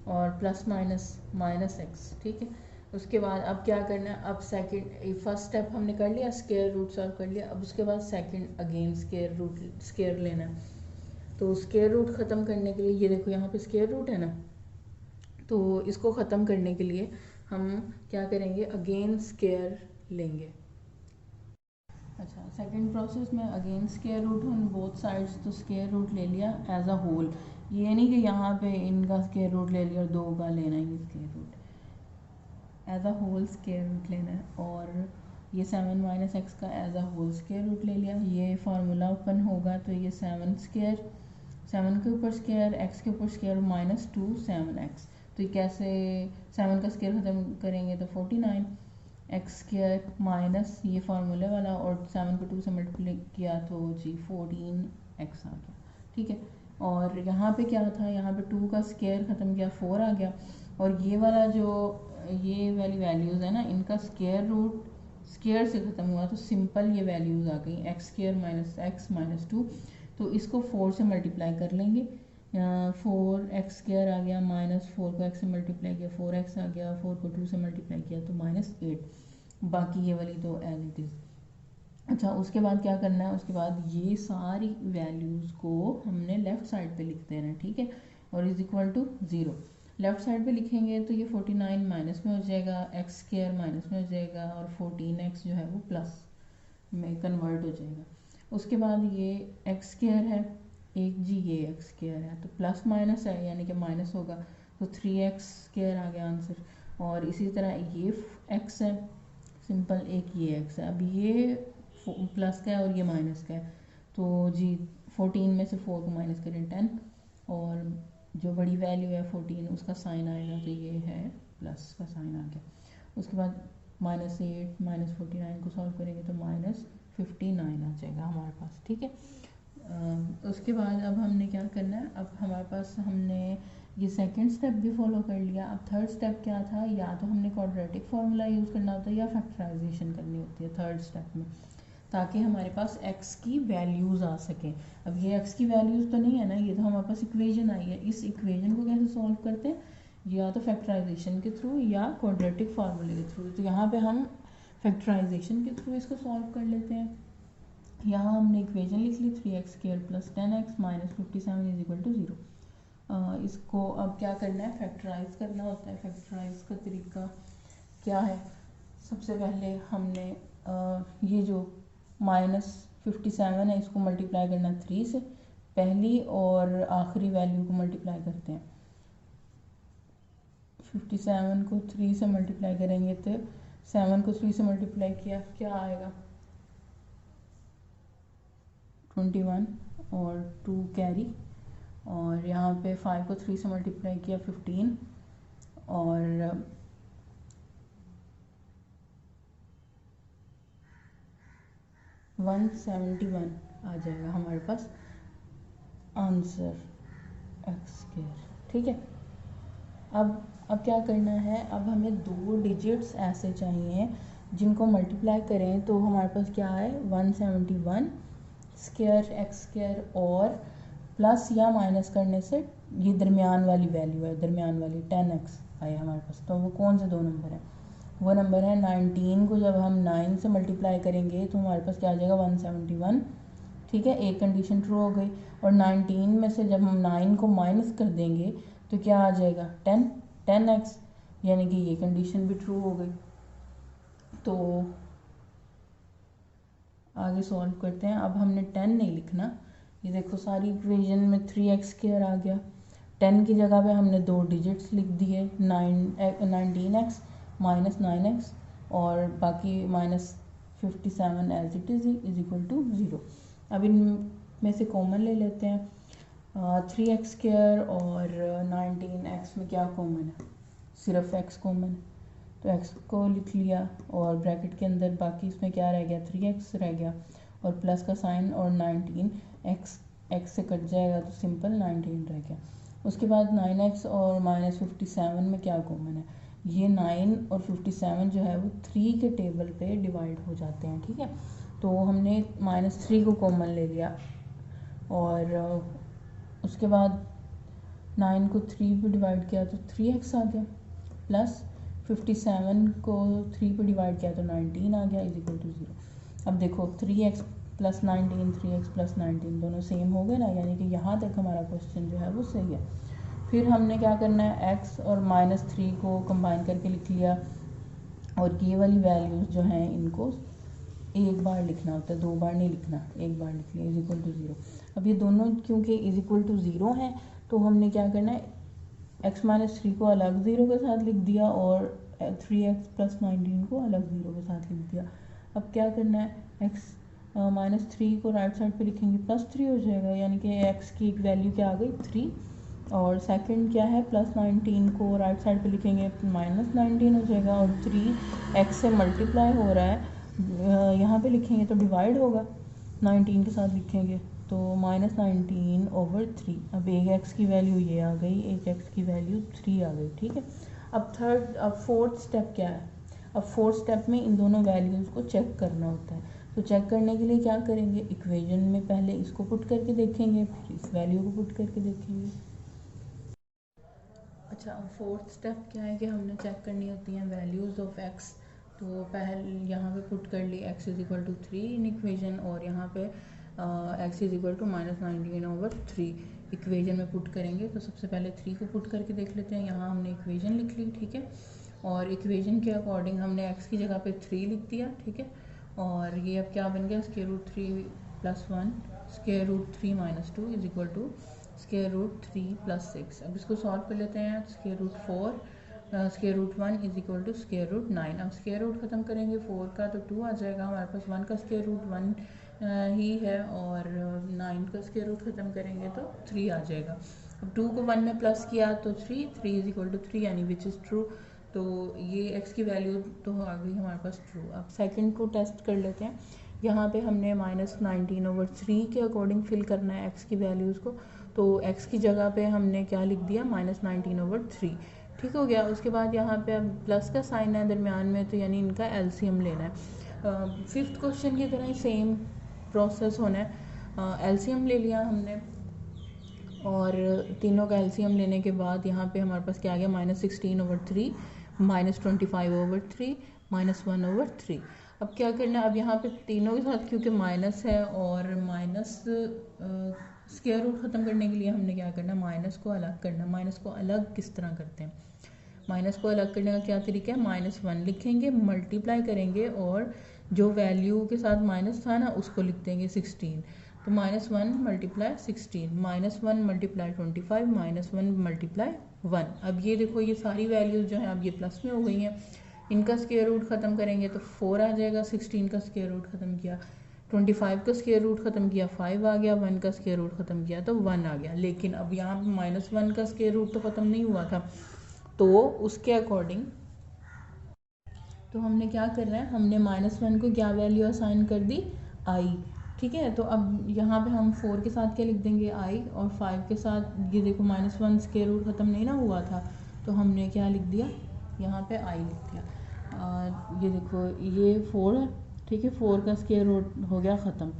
और प्लस माइनस माइनस एक्स, ठीक है। उसके बाद अब क्या करना है, अब सेकंड, फर्स्ट स्टेप हमने कर लिया, स्क्वायर रूट सॉल्व कर लिया, अब उसके बाद second again square root, square लेना है। तो स्क्वायर रूट ख़त्म करने के लिए, ये देखो यहाँ पे स्क्वायर रूट है ना, तो इसको ख़त्म करने के लिए हम क्या करेंगे, अगेन स्क्वायर लेंगे। अच्छा, सेकंड प्रोसेस में again square root on both sides, तो स्क्वायर रूट ले लिया एज अ होल, ये नहीं कि यहाँ पे इनका स्क्वायर रूट ले लिया और दो का लेना ही square root, as a whole square root लेना है। और ये 7 माइनस एक्स का as a whole square root ले लिया, ये फार्मूला ओपन होगा तो ये 7 स्क्वायर, 7 के ऊपर स्क्वायर, एक्स के ऊपर स्क्वायर, माइनस 2 7x। तो ये कैसे, 7 का स्क्वायर ख़त्म करेंगे तो 49 एक्स स्क्वायर माइनस ये फार्मूले वाला, और 7 को 2 से मल्टीप्लाई किया तो जी 14x आ गया, ठीक है। और यहाँ पे क्या था, यहाँ पे 2 का स्क्वायर ख़त्म किया 4 आ गया, और ये वाला जो ये वाली वैल्यूज़ है ना, इनका स्क्वायर रूट स्क्वायर से ख़त्म हुआ तो सिंपल ये वैल्यूज़ आ गई, x square minus x minus 2, तो इसको 4 से मल्टीप्लाई कर लेंगे, 4x स्क्वायर आ गया, माइनस 4 को x से मल्टीप्लाई किया 4x आ गया, 4 को 2 से मल्टीप्लाई किया तो माइनस 8, बाकी ये वाली तो एज इट इज़। अच्छा, उसके बाद क्या करना है, उसके बाद ये सारी वैल्यूज़ को हमने लेफ़्ट साइड पे लिख देना है, ठीक है। और is equal to 0 left side पे लिखेंगे तो ये 49 माइनस में हो जाएगा, एक्स स्क्वायर माइनस में हो जाएगा, और 14x जो है वो प्लस में कन्वर्ट हो जाएगा। उसके बाद ये एक्स स्क्वायर है, एक जी ये एक्स स्क्वायर है, तो प्लस माइनस है यानी कि माइनस होगा, तो 3x स्क्वायर आ गया आंसर। और इसी तरह ये x है, सिंपल एक ये x है, अब ये प्लस का है और ये माइनस का है, तो जी 14 में से 4 को माइनस करें 10, और जो बड़ी वैल्यू है 14 उसका साइन आएगा, तो ये है प्लस का साइन आ गया। उसके बाद माइनस 8 माइनस 49 को सॉल्व करेंगे तो माइनस 59 आ जाएगा हमारे पास, ठीक है। उसके बाद अब हमने क्या करना है, अब हमारे पास हमने ये सेकंड स्टेप भी फॉलो कर लिया। अब थर्ड स्टेप क्या था, या तो हमने क्वाड्रेटिक फार्मूला यूज़ करना होता है या फैक्टराइजेशन करनी होती है थर्ड स्टेप में, ताकि हमारे पास x की वैल्यूज़ आ सकें। अब ये x की वैल्यूज़ तो नहीं है ना, ये तो हमारे पास इक्वेशन आई है, इस इक्वेशन को कैसे सॉल्व करते हैं, या तो फैक्टराइजेशन के थ्रू या क्वाड्रेटिक फार्मूले के थ्रू। तो यहाँ पे हम फैक्टराइजेशन के थ्रू इसको सॉल्व कर लेते हैं। यहाँ हमने इक्वेशन लिख ली 3x square plus 10x minus 57 is equal to 0। इसको अब क्या करना है, फैक्टराइज करना होता है। फैक्टराइज का तरीका क्या है, सबसे पहले हमने ये जो माइनस 57 है इसको मल्टीप्लाई करना 3 से, पहली और आखिरी वैल्यू को मल्टीप्लाई करते हैं। 57 को 3 से मल्टीप्लाई करेंगे तो 7 को 3 से मल्टीप्लाई किया क्या आएगा, 21 और 2 कैरी, और यहाँ पे 5 को 3 से मल्टीप्लाई किया 15 और 171 आ जाएगा हमारे पास आंसर एक्स स्क्वायर। ठीक है, अब क्या करना है, अब हमें दो डिजिट्स ऐसे चाहिए जिनको मल्टीप्लाई करें तो हमारे पास क्या है 171 स्क्वायर एक्स स्क्वायर, और प्लस या माइनस करने से ये दरमियान वाली वैल्यू है, दरमियान वाली 10x आए हमारे पास। तो वो कौन से दो नंबर हैं, वो नंबर है 19 को जब हम 9 से मल्टीप्लाई करेंगे तो हमारे पास क्या आ जाएगा 171। ठीक है, एक कंडीशन ट्रू हो गई, और 19 में से जब हम 9 को माइनस कर देंगे तो क्या आ जाएगा 10x, यानी कि ये कंडीशन भी ट्रू हो गई। तो आगे सॉल्व करते हैं। अब हमने 10 नहीं लिखना, ये देखो सारी इक्वेशन में 3x स्क्वायर आ गया, 10 की जगह पे हमने दो डिजिट्स लिख दिए 19x माइनस 9x और बाकी minus 57 as it is equal to 0। अब इनमें से कॉमन ले लेते हैं, 3x स्क्वायर और 19x में क्या कॉमन है, सिर्फ x कॉमन है, तो x को लिख लिया और ब्रैकेट के अंदर बाकी इसमें क्या रह गया 3x रह गया और प्लस का साइन, और 19 x से कट जाएगा तो सिंपल 19 रह गया। उसके बाद 9x और माइनस 57 में क्या कॉमन है, ये 9 और 57 जो है वो 3 के टेबल पे डिवाइड हो जाते हैं। ठीक है, तो हमने -3 को कॉमन ले लिया और उसके बाद 9 को 3 पे डिवाइड किया तो 3x आ गया, प्लस 57 को 3 पे डिवाइड किया तो 19 आ गया इज इक्वल टू 0। अब देखो 3x प्लस 19 3x प्लस 19 दोनों सेम हो गए ना, यानी कि यहाँ तक हमारा क्वेश्चन जो है वो सही है। फिर हमने क्या करना है, x और -3 को कंबाइन करके लिख लिया, और ये वाली वैल्यूज़ जो हैं इनको एक बार लिखना होता है, दो बार नहीं लिखना, एक बार लिख लिया इज इक्वल टू 0। अब ये दोनों क्योंकि इज इक्वल टू 0 हैं तो हमने क्या करना है, x माइनस 3 को अलग 0 के साथ लिख दिया और 3x प्लस 19 को अलग 0 के साथ लिख दिया। अब क्या करना है, x -3 को राइट साइड पे लिखेंगे +3 हो जाएगा, यानी कि x की एक वैल्यू क्या आ गई 3, और सेकंड क्या है +19 को राइट साइड पे लिखेंगे -19 हो जाएगा, और 3 x से मल्टीप्लाई हो रहा है यहाँ पे लिखेंगे तो डिवाइड होगा 19 के साथ लिखेंगे तो -19/3। अब एक x की वैल्यू ये आ गई, एक x की वैल्यू 3 आ गई। ठीक है, अब फोर्थ स्टेप क्या है, अब फोर्थ स्टेप में इन दोनों वैल्यूज़ को चेक करना होता है। तो चेक करने के लिए क्या करेंगे, इक्वेशन में पहले इसको पुट करके देखेंगे, फिर इस वैल्यू को पुट करके देखेंगे। अच्छा, अब फोर्थ स्टेप क्या है कि हमने चेक करनी होती हैं वैल्यूज़ ऑफ x। तो पहले यहाँ पे पुट कर ली x is equal to 3 in equation, और यहाँ पे x is equal to -19/3 equation में पुट करेंगे। तो सबसे पहले 3 को पुट करके देख लेते हैं, यहाँ हमने इक्वेशन लिख ली। ठीक है, और इक्वेशन के अकॉर्डिंग हमने x की जगह पे 3 लिख दिया। ठीक है, और ये अब क्या बन गया √3 + 1 √3 - 2 इज इक्वल टू √3 + 6। अब इसको सॉल्व कर लेते हैं, √4 √1 इज इक्वल टू √9। अब स्क्वायर रूट ख़त्म करेंगे 4 का तो 2 आ जाएगा हमारे पास, 1 का √1 ही है, और 9 का स्क्वायर रूट ख़त्म करेंगे तो 3 आ जाएगा। अब 2 को 1 में प्लस किया तो 3 इज इक्वल टू 3, यानी विच इज़ ट्रू। तो ये x की वैल्यू तो आ गई हमारे पास ट्रू। अब सेकंड को टेस्ट कर लेते हैं, यहाँ पे हमने -19/3 के अकॉर्डिंग फिल करना है x की वैल्यूज़ को। तो x की जगह पे हमने क्या लिख दिया -19/3। ठीक हो गया। उसके बाद यहाँ पे अब प्लस का साइन है दरमियान में, तो यानी इनका एलसीएम लेना है। फिफ्थ क्वेश्चन की तरह ही सेम प्रोसेस होना है। एलसीएम ले लिया हमने, और तीनों का एलसीएम लेने के बाद यहाँ पे हमारे पास क्या आ गया -16/3 -25/3 -1/3। अब क्या करना है, अब यहाँ पे तीनों के साथ क्योंकि माइनस है और माइनस स्क्वायर रूट ख़त्म करने के लिए हमने क्या करना, माइनस को अलग करना। माइनस को अलग किस तरह करते हैं, माइनस को अलग करने का क्या तरीका है, -1 लिखेंगे, मल्टीप्लाई करेंगे और जो वैल्यू के साथ माइनस था ना उसको लिख देंगे 16। तो -1 × 16 -1 × 25 -1 × 1। अब ये देखो ये सारी वैल्यूज़ जो हैं अब ये प्लस में हो गई हैं, इनका स्क्वायर रूट ख़त्म करेंगे तो 4 आ जाएगा, 16 का स्क्वायर रूट ख़त्म किया 25 का स्क्वायर रूट ख़त्म किया 5 आ गया, 1 का स्क्वायर रूट ख़त्म किया तो 1 आ गया। लेकिन अब यहाँ पे -1 का स्क्वायर रूट तो ख़त्म नहीं हुआ था, तो उसके अकॉर्डिंग तो हमने क्या करना है, हमने -1 को क्या वैल्यू असाइन कर दी, i। ठीक है, तो अब यहाँ पे हम 4 के साथ क्या लिख देंगे, i, और 5 के साथ ये देखो -1 स्क्वायर रूट ख़त्म नहीं ना हुआ था, तो हमने क्या लिख दिया, यहाँ पे i लिख दिया। ये देखो ये 4 है, ठीक है, 4 का स्क्वायर रूट हो गया ख़त्म,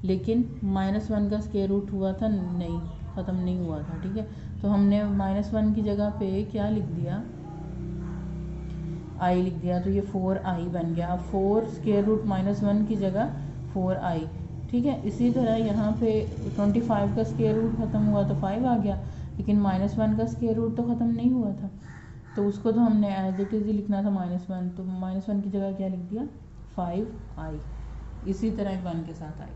लेकिन -1 का स्क्वायर रूट हुआ था नहीं, ख़त्म नहीं हुआ था। ठीक है, तो हमने -1 की जगह पे क्या लिख दिया, i लिख दिया, तो ये 4i बन गया। अब 4 स्क्वायर रूट -1 की जगह 4i। ठीक है, इसी तरह यहाँ पे 25 का स्क्वायर रूट ख़त्म हुआ तो 5 आ गया, लेकिन -1 का स्क्वायर रूट तो ख़त्म नहीं हुआ था, तो उसको तो हमने एज इट इज़ ही लिखना था -1, तो -1 की जगह क्या लिख दिया, 5i। इसी तरह 1 के साथ आई,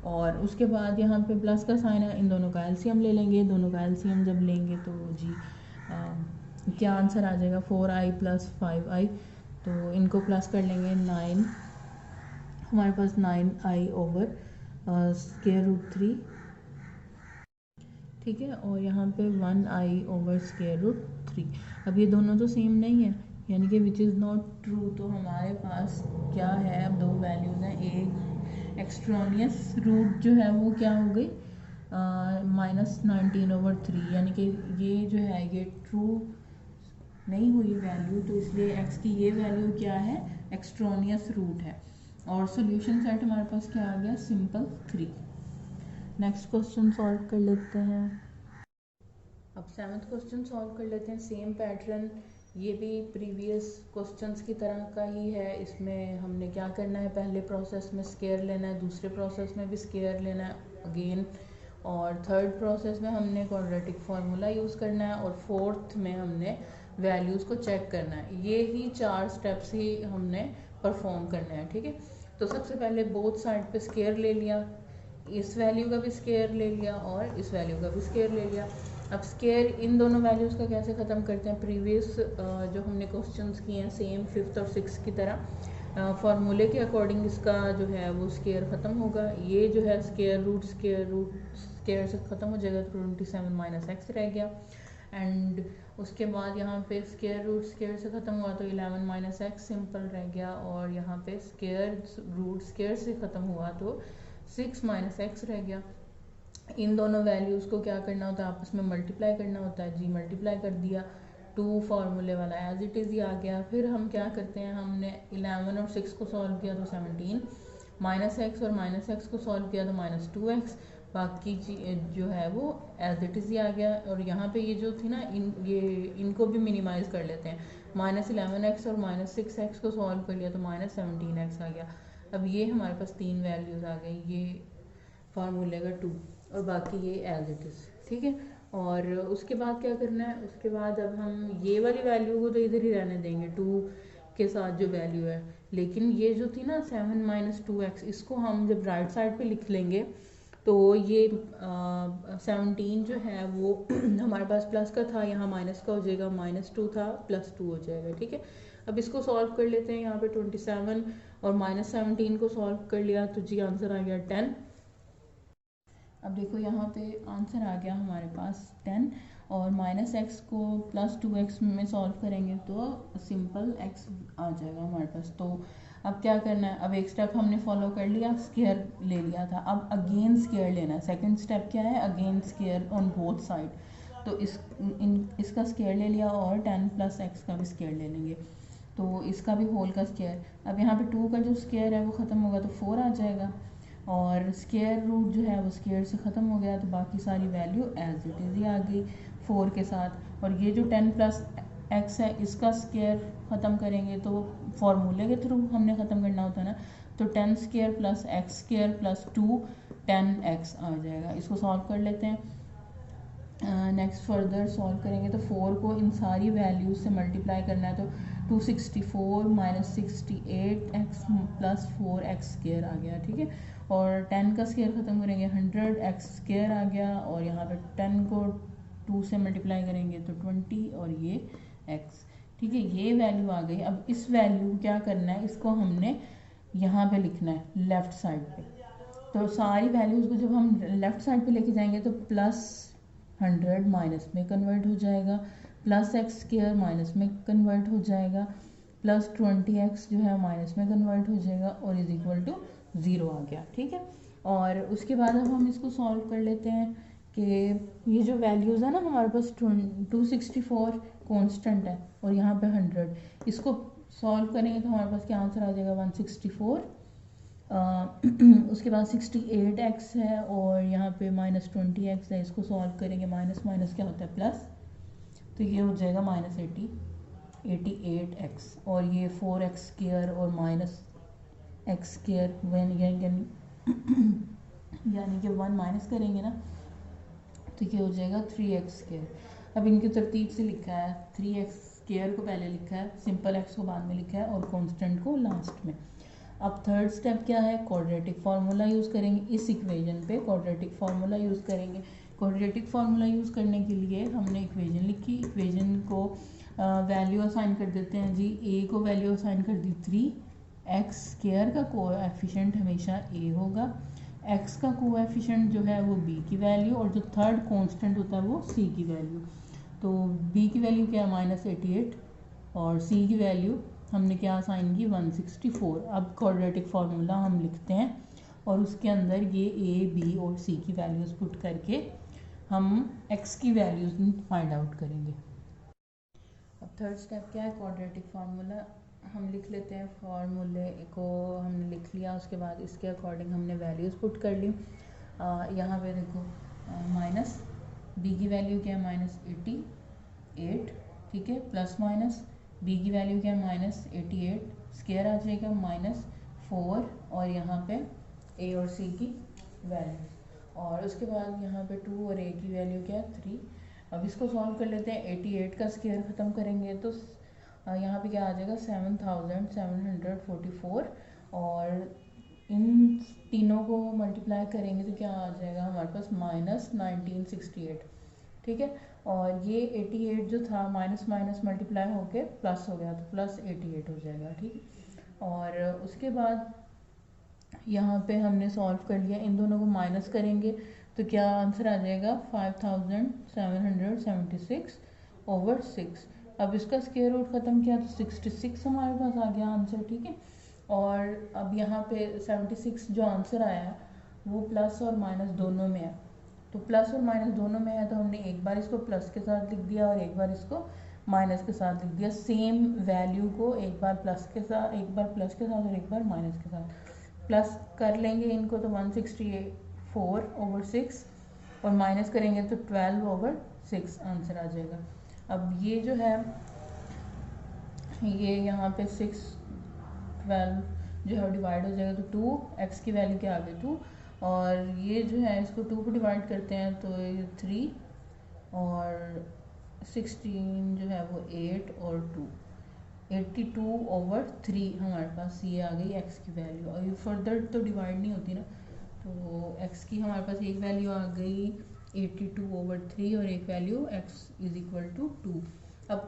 और उसके बाद यहाँ पे प्लस का साइन है, इन दोनों का एलसीएम ले लेंगे। दोनों का एलसीएम जब लेंगे तो जी क्या आंसर आ जाएगा, 4i + 5i, तो इनको प्लस कर लेंगे, 9, हमारे पास 9i/√3। ठीक है, और यहाँ पे 1i/√3। अब ये दोनों तो सेम नहीं है, यानी कि विच इज़ नॉट ट्रू, तो हमारे पास क्या है, अब दो वैल्यूज़ हैं, एक एक्सट्रानियस रूट जो है वो क्या हो गई, -19/3, यानी कि ये जो है ये ट्रू नहीं हुई वैल्यू, तो इसलिए x की ये वैल्यू क्या है, एक्सट्रानियस रूट है। और सॉल्यूशन सेट हमारे पास क्या आ गया, सिंपल 3। नेक्स्ट क्वेश्चन सॉल्व कर लेते हैं। अब 7th क्वेश्चन सॉल्व कर लेते हैं। सेम पैटर्न, ये भी प्रीवियस क्वेश्चंस की तरह का ही है। इसमें हमने क्या करना है, पहले प्रोसेस में स्क्वायर लेना है, दूसरे प्रोसेस में भी स्क्वायर लेना है अगेन, और थर्ड प्रोसेस में हमने क्वाड्रेटिक फार्मूला यूज़ करना है, और फोर्थ में हमने वैल्यूज़ को चेक करना है। ये ही 4 स्टेप्स ही हमने परफॉर्म करने हैं। ठीक है, तो सबसे पहले बोथ साइड पे स्क्वायर ले लिया, इस वैल्यू का भी स्क्वायर ले लिया और इस वैल्यू का भी स्क्वायर ले लिया। अब स्क्वायर इन दोनों वैल्यूज़ का कैसे ख़त्म करते हैं, प्रीवियस जो हमने क्वेश्चंस किए हैं सेम 5th और 6th की तरह फार्मूले के अकॉर्डिंग इसका जो है वो स्क्वायर ख़त्म होगा। ये जो है स्क्वायर रूट स्क्वायर से ख़त्म हो जाएगा, तो 27 - x रह गया। एंड उसके बाद यहाँ पे स्क्वायर रूट स्क्वायर से ख़त्म हुआ तो 11 - x सिंपल रह गया, और यहाँ पे स्क्वायर रूट स्क्वायर से ख़त्म हुआ तो 6 - x रह गया। इन दोनों वैल्यूज़ को क्या करना होता है, आपस में मल्टीप्लाई करना होता है। जी मल्टीप्लाई कर दिया, 2 फार्मूले वाला एज इट इज़ ही आ गया। फिर हम क्या करते हैं, हमने 11 और 6 को सॉल्व किया तो 17, -x और -x को सॉल्व किया तो -2x, बाकी जो है वो एज इट इज़ ही आ गया। और यहाँ पे ये जो थी ना, इनको भी मिनिमाइज़ कर लेते हैं, -11x और -6x को सॉल्व कर लिया तो -17x आ गया। अब ये हमारे पास 3 वैल्यूज़ आ गई, ये फार्मूले का 2 और बाकी ये एज इट इज़। ठीक है, और उसके बाद क्या करना है, उसके बाद अब हम ये वाली वैल्यू को तो इधर ही रहने देंगे 2 के साथ जो वैल्यू है, लेकिन ये जो थी ना 7 - 2x, इसको हम जब राइट साइड पे लिख लेंगे तो ये 17 जो है वो हमारे पास प्लस का था, यहाँ माइनस का हो जाएगा, -2 था +2 हो जाएगा। ठीक है, अब इसको सॉल्व कर लेते हैं। यहाँ पे 27 और -17 को सॉल्व कर लिया तो जी आंसर आ गया 10। अब देखो यहाँ पे आंसर आ गया हमारे पास 10, और -x को +2x में सॉल्व करेंगे तो सिंपल x आ जाएगा हमारे पास। तो अब क्या करना है, अब एक स्टेप हमने फॉलो कर लिया, स्क्वायर ले लिया था, अब अगेन स्क्वायर लेना है। सेकंड स्टेप क्या है, again square on both side, तो इसका स्क्वायर ले लिया और 10 + x का भी स्क्वायर ले लेंगे, तो इसका भी होल का स्क्वायर। अब यहाँ पे 2 का जो स्क्वायर है वो ख़त्म होगा तो 4 आ जाएगा, और स्क्वायर रूट जो है वो स्क्वायर से ख़त्म हो गया, तो बाकी सारी वैल्यू एज इट इज़ ही आ गई 4 के साथ। और ये जो 10 + x है इसका स्क्वायर ख़त्म करेंगे तो फॉर्मूले के थ्रू हमने ख़त्म करना होता है ना, तो 10² + x² + 2 10x आ जाएगा। इसको सॉल्व कर लेते हैं। नेक्स्ट फर्दर सॉल्व करेंगे तो 4 को इन सारी वैल्यूज से मल्टीप्लाई करना है, तो 264 - 68x + 4x² आ गया। ठीक है, और 10 का स्क्वायर ख़त्म करेंगे 100x² आ गया, और यहाँ पे 10 को 2 से मल्टीप्लाई करेंगे तो 20 और ये x। ठीक है, ये वैल्यू आ गई। अब इस वैल्यू को क्या करना है, इसको हमने यहाँ पे लिखना है लेफ़्ट साइड पे। तो सारी वैल्यूज़ को जब हम लेफ़्ट साइड पे लेके जाएंगे तो +100 माइनस में कन्वर्ट हो जाएगा, +x² माइनस में कन्वर्ट हो जाएगा, +20x जो है माइनस में कन्वर्ट हो जाएगा और इज इक्वल टू 0 आ गया। ठीक है, और उसके बाद अब हम इसको सॉल्व कर लेते हैं कि ये जो वैल्यूज़ है ना हमारे पास 264 कांस्टेंट है और यहाँ पे 100, इसको सॉल्व करेंगे तो हमारे पास क्या आंसर आ जाएगा 164। उसके बाद 68x है और यहाँ पे -20x है, इसको सॉल्व करेंगे, माइनस माइनस क्या होता है प्लस, तो ये हो जाएगा -88x और ये 4x² और -x² यानी कि 1 माइनस करेंगे ना तो ये हो जाएगा 3x²। अब इनकी तरतीब से लिखा है, 3x² को पहले लिखा है, सिंपल x को बाद में लिखा है और कांस्टेंट को लास्ट में। अब थर्ड स्टेप क्या है, क्वाड्रेटिक फार्मूला यूज़ करेंगे, इस इक्वेशन पे क्वाड्रेटिक फार्मूला यूज़ करेंगे। क्वाड्रेटिक फार्मूला यूज़ करने के लिए हमने इक्वेशन लिखी, इक्वेशन को वैल्यू असाइन कर देते हैं जी, a को वैल्यू असाइन कर दी 3, x² का कोएफिशिएंट हमेशा a होगा, x का कोएफिशिएंट जो है वो b की वैल्यू और जो थर्ड कांस्टेंट होता है वो c की वैल्यू। तो b की वैल्यू क्या है -88 और c की वैल्यू हमने क्या असाइन की 164। अब क्वाड्रेटिक फार्मूला हम लिखते हैं और उसके अंदर ये a, b और c की वैल्यूज़ पुट करके हम x की वैल्यूज़ फाइंड आउट करेंगे। अब थर्ड स्टेप क्या है, क्वाड्रेटिक फार्मूला हम लिख लेते हैं, फार्मूले को हमने लिख लिया, उसके बाद इसके अकॉर्डिंग हमने वैल्यूज़ पुट कर ली। यहाँ पे देखो माइनस b की वैल्यू क्या है -88, ठीक है, प्लस माइनस b की वैल्यू क्या है -88 स्क्वायर आ जाएगा -4 और यहाँ पे a और c की वैल्यू और उसके बाद यहाँ पे 2 और a की वैल्यू क्या है 3। अब इसको सॉल्व कर लेते हैं, 88 का स्क्वायर ख़त्म करेंगे तो यहाँ पे क्या आ जाएगा 7744 और इन तीनों को मल्टीप्लाई करेंगे तो क्या आ जाएगा हमारे पास -1968। ठीक है, और ये 88 जो था माइनस माइनस मल्टीप्लाई होके प्लस हो गया तो +88 हो जाएगा। ठीक, और उसके बाद यहाँ पे हमने सॉल्व कर लिया, इन दोनों को माइनस करेंगे तो क्या आंसर आ जाएगा 5776/6। अब इसका स्क्वायर रूट ख़त्म किया तो 66 हमारे पास आ गया आंसर। ठीक है, और अब यहाँ पे 76 जो आंसर आया वो प्लस और माइनस दोनों में है, तो प्लस और माइनस दोनों में है तो हमने एक बार इसको प्लस के साथ लिख दिया और एक बार इसको माइनस के साथ लिख दिया। सेम वैल्यू को एक बार प्लस के साथ, एक बार प्लस के साथ और एक बार माइनस के साथ प्लस कर लेंगे इनको तो 164/6 और माइनस करेंगे तो 12/6 आंसर आ जाएगा। अब ये जो है ये यहाँ पे 6 12 जो है डिवाइड हो जाएगा तो 2x की वैल्यू क्या आ गई 2 और ये जो है इसको 2 को डिवाइड करते हैं तो ये 3 और 16 जो है वो 8 और 2 82/3 हमारे पास ये आ गई x की वैल्यू। और ये फर्दर तो डिवाइड नहीं होती ना, तो x की हमारे पास एक वैल्यू आ गई 82/3 और एक वैल्यू x = 2। अब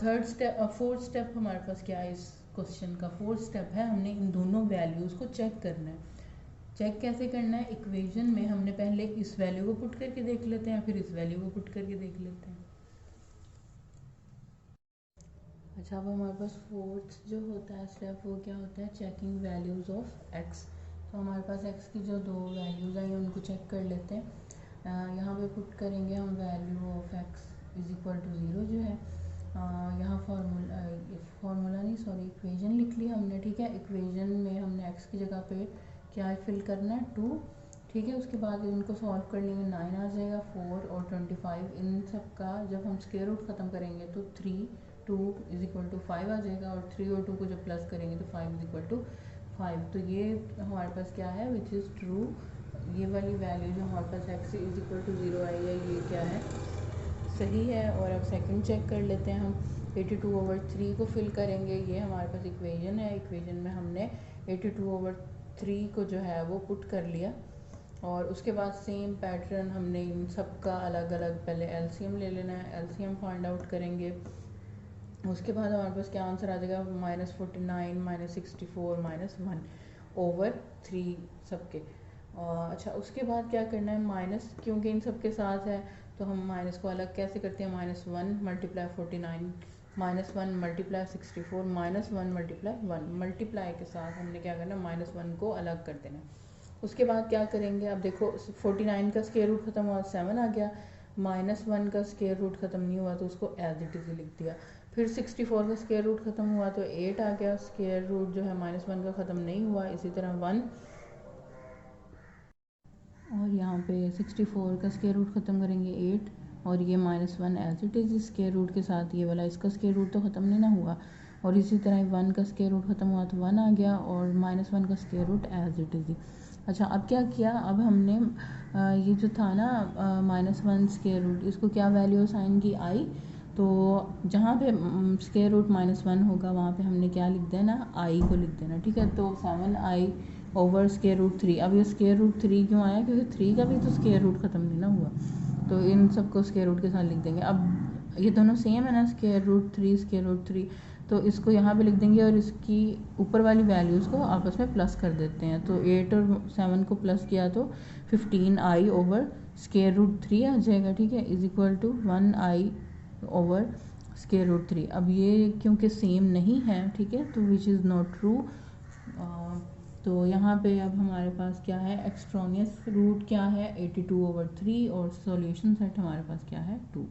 फोर्थ स्टेप हमारे पास क्या है, इस क्वेश्चन का फोर्थ स्टेप है हमने इन दोनों वैल्यूज़ को चेक करना है। चेक कैसे करना है, इक्वेशन में हमने पहले इस वैल्यू को पुट करके देख लेते हैं फिर इस वैल्यू को पुट करके देख लेते हैं। अच्छा, अब हमारे पास फोर्थ जो होता है स्टेप वो क्या होता है, चेकिंग वैल्यूज़ ऑफ x। तो हमारे पास x की जो दो वैल्यूज़ आई उनको चेक कर लेते हैं। यहाँ पे पुट करेंगे हम वैल्यू ऑफ x = 0 जो है, यहाँ फार्मूला नहीं सॉरी इक्वेशन लिख लिया हमने। ठीक है, इक्वेशन में हमने x की जगह पे क्या फिल करना है 2। ठीक है, उसके बाद इनको सॉल्व कर लेंगे 9 आ जाएगा, 4 और 25 इन सब का जब हम स्क्वायर रूट ख़त्म करेंगे तो 3 2 = 5 आ जाएगा और 3 और 2 को जब प्लस करेंगे तो 5 = 5। तो ये हमारे पास क्या है विच इज़ ट्रू, ये वाली वैल्यू जो हमारे पास x = 0 आई है ये क्या है सही है। और अब सेकंड चेक कर लेते हैं हम, 82/3 को फिल करेंगे, ये हमारे पास इक्वेशन है, इक्वेशन में हमने 82/3 को जो है वो पुट कर लिया और उसके बाद सेम पैटर्न हमने इन सब का अलग अलग पहले एलसीएम ले लेना है, एलसीएम फाइंड आउट करेंगे। उसके बाद हमारे पास क्या आंसर आ जाएगा -49 -64 -1/3 सबके। अच्छा, उसके बाद क्या करना है, माइनस, क्योंकि इन सब के साथ है तो हम माइनस को अलग कैसे करते हैं, -1 मल्टीप्लाई 49, -1 मल्टीप्लाई 64, -1 मल्टीप्लाई 1, मल्टीप्लाई के साथ हमने क्या करना है, -1 को अलग कर देना। उसके बाद क्या करेंगे, अब देखो 49 का स्क्वायर रूट खत्म हुआ 7 आ गया, -1 का स्क्वायर रूट खत्म नहीं हुआ तो उसको एज इट इज लिख दिया। फिर 64 का स्क्वायर रूट खत्म हुआ तो 8 आ गया, स्क्वायर रूट जो है -1 का खत्म नहीं हुआ, इसी तरह 1, और यहाँ पे 64 का स्क्वायर रूट ख़त्म करेंगे 8, और ये -1 as it is square root के साथ, ये वाला इसका स्क्वायर रूट तो ख़त्म नहीं ना हुआ, और इसी तरह 1 का स्क्वायर रूट ख़त्म हुआ तो 1 आ गया, और -1 का square root as it is. अच्छा, अब क्या किया, अब हमने ये जो था ना -1 स्क्वायर रूट, इसको क्या वैल्यू असाइन की, आई, तो जहाँ पे स्क्वायर रूट -1 होगा वहाँ पे हमने क्या लिख देना, आई को लिख देना, ठीक है। तो 7i ओवर स्क्वायर रूट 3, अब ये स्क्वायर रूट 3 क्यों आया, क्योंकि 3 का भी तो स्क्वायर रूट ख़त्म नहीं ना हुआ, तो इन सबको स्क्वायर रूट के साथ लिख देंगे। अब ये दोनों सेम है ना, स्क्वायर रूट 3 स्क्वायर रूट 3, तो इसको यहाँ पे लिख देंगे और इसकी ऊपर वाली वैल्यूज़ को आपस में प्लस कर देते हैं। तो 8 और 7 को प्लस किया तो 15i ओवर स्क्वायर रूट 3 आ जाएगा, ठीक है, is equal to 1i over square root 3। अब ये क्योंकि सेम नहीं है, ठीक है, तो विच इज़ नॉट ट्रू। तो यहाँ पे अब हमारे पास क्या है, एक्सट्रॉनियस रूट क्या है 82/3, और सॉल्यूशन सेट हमारे पास क्या है 2।